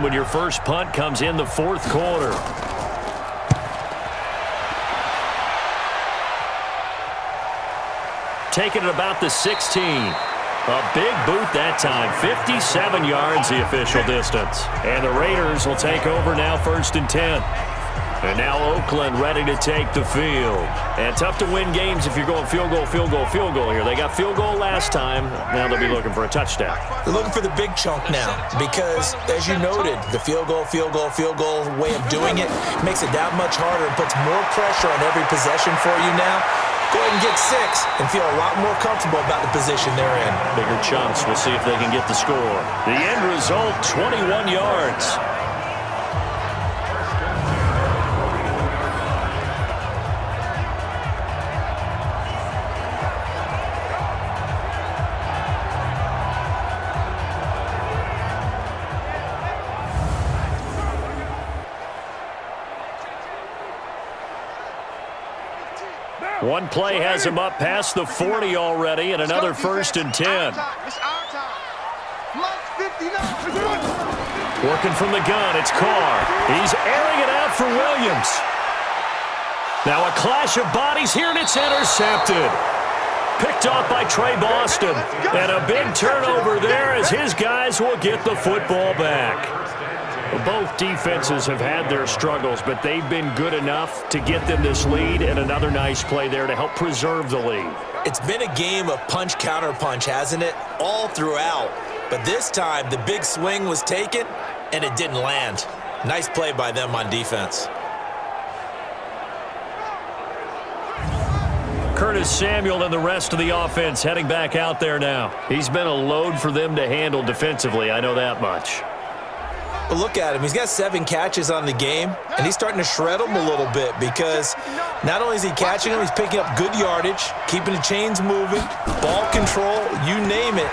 When your first punt comes in the fourth quarter. Taking it about the 16. A big boot that time. 57 yards the official distance. And the Raiders will take over now, 1st and 10. And now Oakland ready to take the field. And tough to win games if you're going field goal here. They got field goal last time. Now they'll be looking for a touchdown. They're looking for the big chunk now because, as you noted, the field goal way of doing it makes it that much harder and puts more pressure on every possession for you now. Go ahead and get 6 and feel a lot more comfortable about the position they're in. Bigger chunks. We'll see if they can get the score. The end result, 21 yards. One play has him up past the 40 already, and another 1st and 10. Working from the gun, it's Carr. He's airing it out for Williams. Now a clash of bodies here, and it's intercepted. Picked off by Trey Boston. And a big turnover there as his guys will get the football back. Both defenses have had their struggles, but they've been good enough to get them this lead, and another nice play there to help preserve the lead. It's been a game of punch-counter-punch, hasn't it? All throughout. But this time, the big swing was taken, and it didn't land. Nice play by them on defense. Curtis Samuel and the rest of the offense heading back out there now. He's been a load for them to handle defensively, I know that much. But look at him. He's got 7 catches on the game, and he's starting to shred them a little bit because not only is he catching them, he's picking up good yardage, keeping the chains moving, ball control, you name it.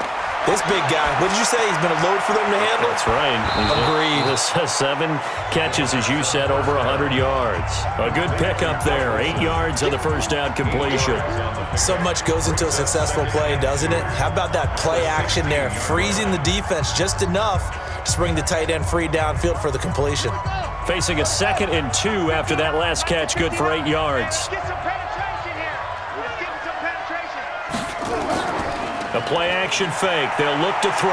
This big guy, what did you say? He's been a load for them to handle? That's right. Agreed. 7 catches, as you said, over 100 yards. A good pickup there. 8 yards on the first down completion. So much goes into a successful play, doesn't it? How about that play action there? Freezing the defense just enough to bring the tight end free downfield for the completion. Facing a 2nd and 2 after that last catch, good for 8 yards. A play-action fake. They'll look to throw.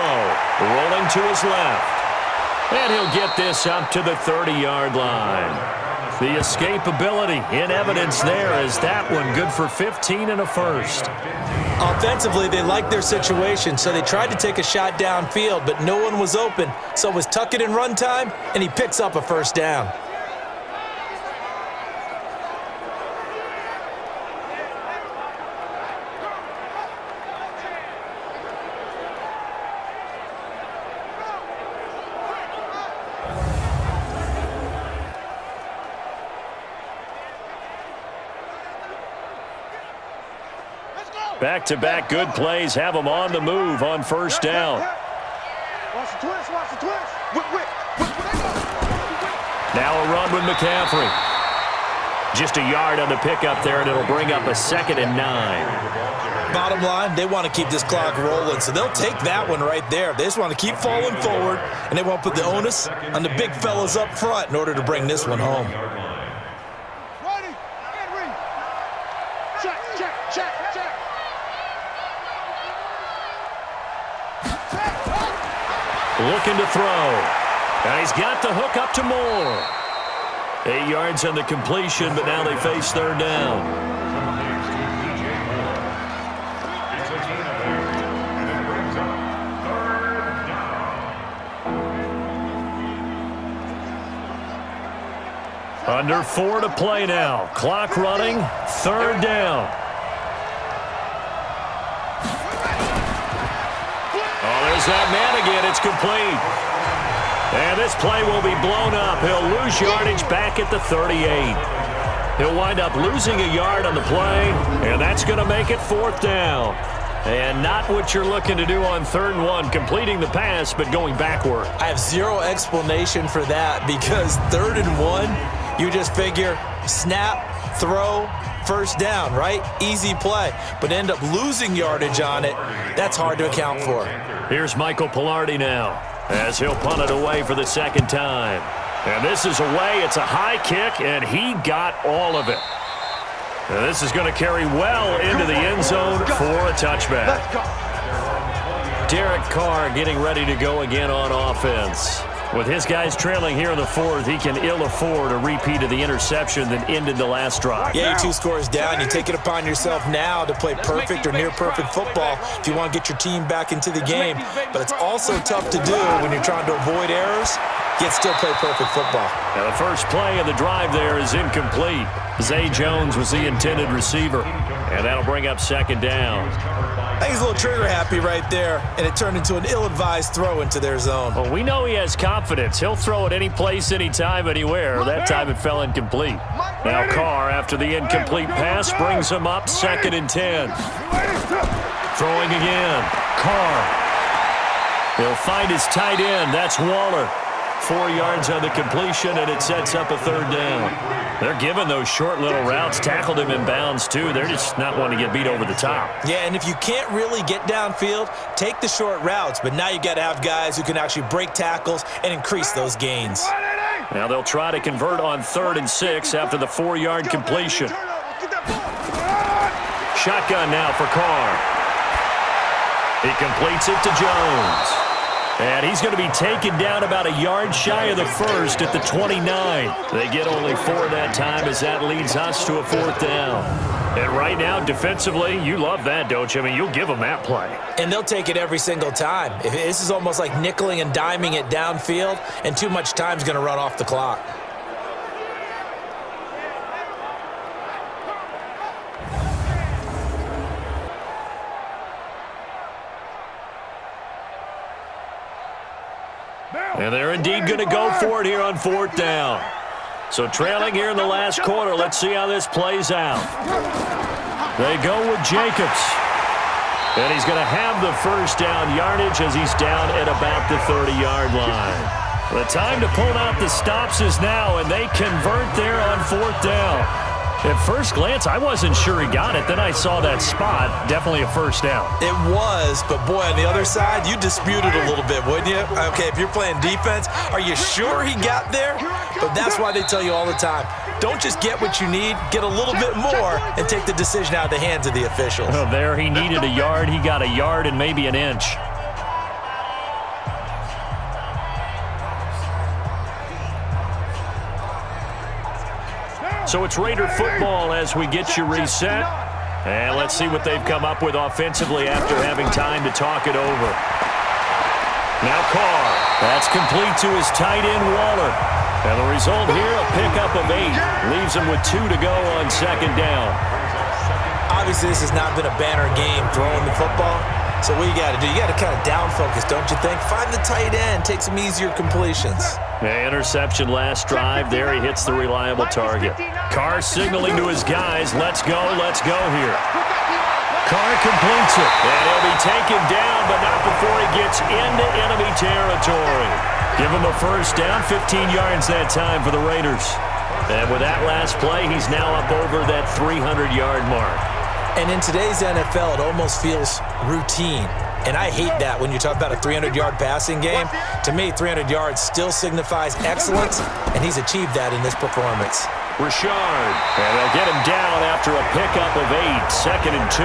Rolling to his left. And he'll get this up to the 30-yard line. The escapability in evidence there as that one good for 15 and a first. Offensively, they liked their situation, so they tried to take a shot downfield, but no one was open. So it was tuck it and run time, and he picks up a first down. Back-to-back good plays have them on the move on first down. Watch the twist, watch the twist. Now a run with McCaffrey. Just a yard on the pickup there, and it'll bring up a 2nd and 9. Bottom line, they want to keep this clock rolling, so they'll take that one right there. They just want to keep falling forward, and they won't put the onus on the big fellas up front in order to bring this one home. Looking to throw. And he's got the hook up to Moore. 8 yards on the completion, but now they face 3rd down. Under 4 to play now. Clock running. 3rd down. There's that man again. It's complete. And this play will be blown up. He'll lose yardage back at the 38. He'll wind up losing a yard on the play, and that's going to make it 4th down. And not what you're looking to do on 3rd and 1, completing the pass, but going backward. I have zero explanation for that because 3rd and 1, you just figure snap, throw, first down, right? Easy play. But end up losing yardage on it. That's hard to account for. Here's Michael Pilardi now. as he'll punt it away for the second time. And this is away. It's a high kick, and he got all of it. And this is going to carry well into the end zone for a touchback. Derek Carr getting ready to go again on offense. With his guys trailing here in the fourth, he can ill afford a repeat of the interception that ended the last drive. Yeah, 2 scores down. You take it upon yourself now to play perfect or near-perfect football if you want to get your team back into the game. But it's also tough to do when you're trying to avoid errors, yet still play perfect football. Now the first play of the drive there is incomplete. Zay Jones was the intended receiver, and that'll bring up second down. I think he's a little trigger happy right there, and it turned into an ill-advised throw into their zone. Well, we know he has confidence. He'll throw it any place, anytime, anywhere. That time it fell incomplete. Now Carr, after the incomplete pass, brings him up 2nd and 10. Throwing again. Carr. He'll find his tight end. That's Waller. 4 yards on the completion, and it sets up a 3rd down. They're giving those short little routes. Tackled him in bounds, too. They're just not wanting to get beat over the top. Yeah, and if you can't really get downfield, take the short routes. But now you got to have guys who can actually break tackles and increase those gains. Now they'll try to convert on 3rd and 6 after the 4-yard completion. Shotgun now for Carr. He completes it to Jones. And he's going to be taken down about a yard shy of the first at the 29. They get only 4 that time as that leads us to a 4th down. And right now, defensively, you love that, don't you? I mean, you'll give them that play. And they'll take it every single time. This is almost like nickeling and diming it downfield, and too much time's going to run off the clock. And they're indeed going to go for it here on 4th down. So trailing here in the last quarter, let's see how this plays out. They go with Jacobs. And he's going to have the first down yardage as he's down at about the 30-yard line. The time to pull out the stops is now, and they convert there on 4th down. At first glance, I wasn't sure he got it. Then I saw that spot. Definitely a first down. It was, but boy, on the other side, you dispute it a little bit, wouldn't you? Okay, if you're playing defense, are you sure he got there? But that's why they tell you all the time, don't just get what you need, get a little bit more, and take the decision out of the hands of the officials. Well, there he needed a yard. He got a yard and maybe an inch. So it's Raider football as we get you reset. And let's see what they've come up with offensively after having time to talk it over. Now Carr. That's complete to his tight end, Waller. And the result here, a pickup of 8. Leaves him with 2 to go on 2nd down. Obviously, this has not been a banner game throwing the football. So what you got to do, you got to kind of down focus, don't you think? Find the tight end, take some easier completions. Yeah, interception last drive. There he hits the reliable target. Carr signaling to his guys, let's go here. Carr completes it, and he'll be taken down, but not before he gets into enemy territory. Give him a first down, 15 yards that time for the Raiders. And with that last play, he's now up over that 300-yard mark. And in today's NFL, it almost feels routine. And I hate that when you talk about a 300-yard passing game. To me, 300 yards still signifies excellence, and he's achieved that in this performance. Richard, and they'll get him down after a pickup of 8, 2nd and 2.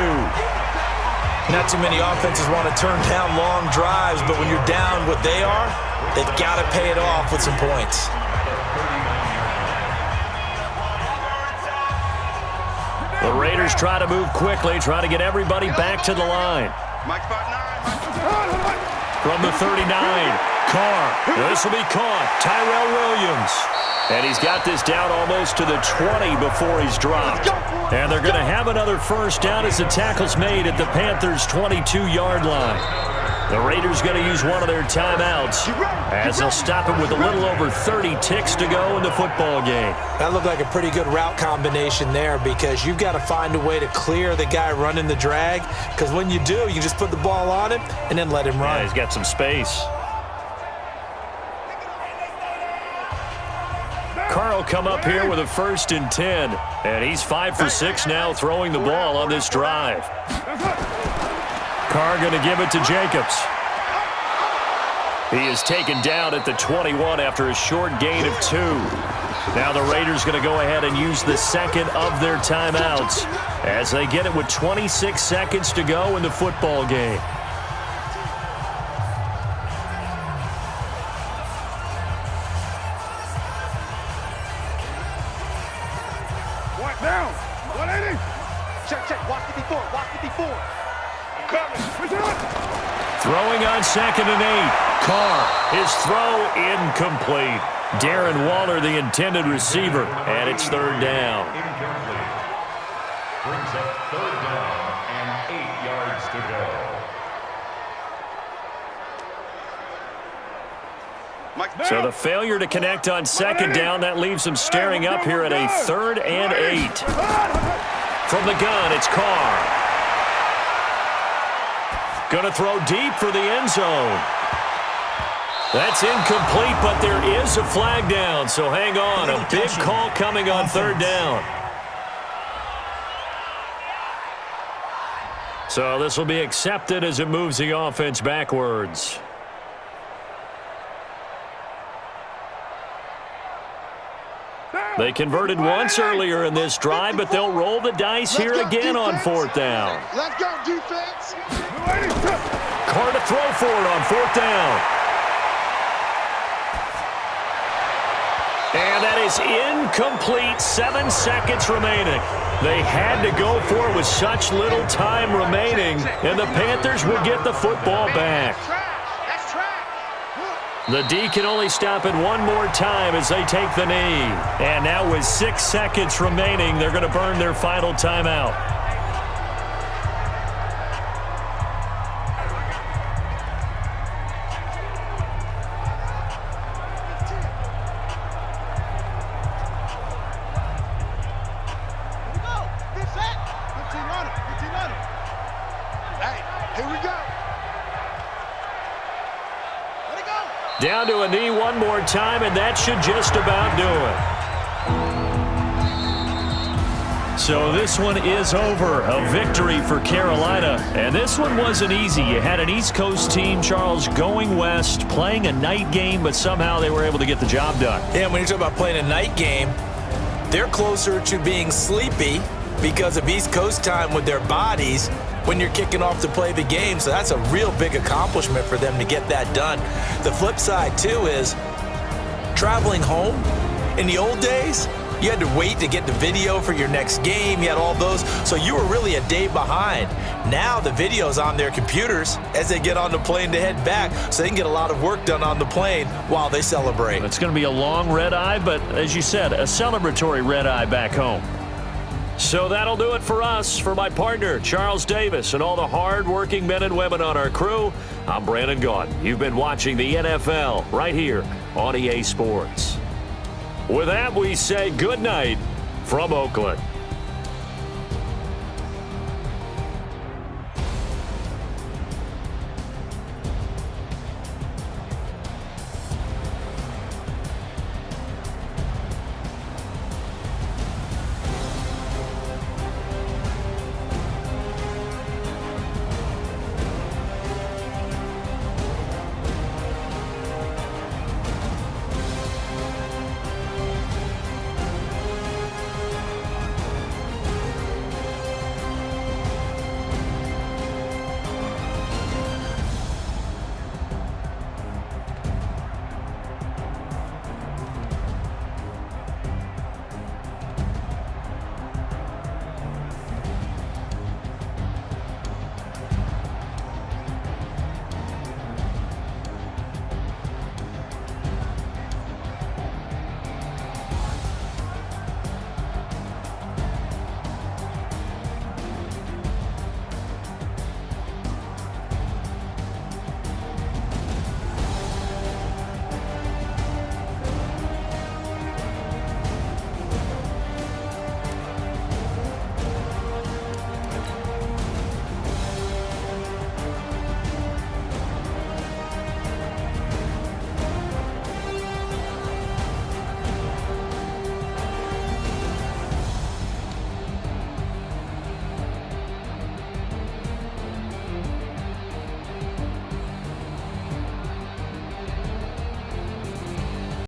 Not too many offenses want to turn down long drives, but when you're down what they are, they've got to pay it off with some points. The Raiders try to move quickly, try to get everybody back to the line. From the 39, Carr. This will be caught. Tyrell Williams. And he's got this down almost to the 20 before he's dropped. And they're going to have another first down as the tackle's made at the Panthers' 22-yard line. The Raiders going to use one of their timeouts as they'll stop him with a little over 30 ticks to go in the football game. That looked like a pretty good route combination there because you've got to find a way to clear the guy running the drag because when you do, you just put the ball on him and then let him run. Yeah, he's got some space. Carr will come up here with a 1st and 10, and he's 5 for 6 now throwing the ball on this drive. Carr going to give it to Jacobs. He is taken down at the 21 after a short gain of 2. Now the Raiders going to go ahead and use the second of their timeouts as they get it with 26 seconds to go in the football game. One down. 180. Check. Watch 54. Watch 54. Coming. Throwing on 2nd and 8. Carr, his throw incomplete. Darren Waller, the intended receiver, and it's 3rd down. Incomplete. Brings up 3rd down and 8 yards to go. So the failure to connect on 2nd down, that leaves him staring up here at a 3rd and 8. From the gun, it's Carr. Going to throw deep for the end zone. That's incomplete, but there is a flag down, so hang on. A big call coming on 3rd down. So this will be accepted as it moves the offense backwards. They converted once earlier in this drive, but they'll roll the dice here again on 4th down. Let's go, defense. Carr to throw for it on 4th down. And that is incomplete. 7 seconds remaining. They had to go for it with such little time remaining, and the Panthers will get the football back. The D can only stop it one more time as they take the knee. And now with 6 seconds remaining, they're going to burn their final timeout. Down to a knee one more time, and that should just about do it. So this one is over. A victory for Carolina. And this one wasn't easy. You had an East Coast team, Charles, going west, playing a night game, but somehow they were able to get the job done. Yeah, when you talk about playing a night game, they're closer to being sleepy because of East Coast time with their bodies when you're kicking off to play the game. So that's a real big accomplishment for them to get that done. The flip side, too, is traveling home. In the old days, you had to wait to get the video for your next game. You had all those. So you were really a day behind. Now the video's on their computers as they get on the plane to head back, so they can get a lot of work done on the plane while they celebrate. It's going to be a long red eye, but as you said, a celebratory red eye back home. So that'll do it for us. For my partner, Charles Davis, and all the hard-working men and women on our crew, I'm Brandon Gaudin. You've been watching the NFL right here on EA Sports. With that, we say good night from Oakland.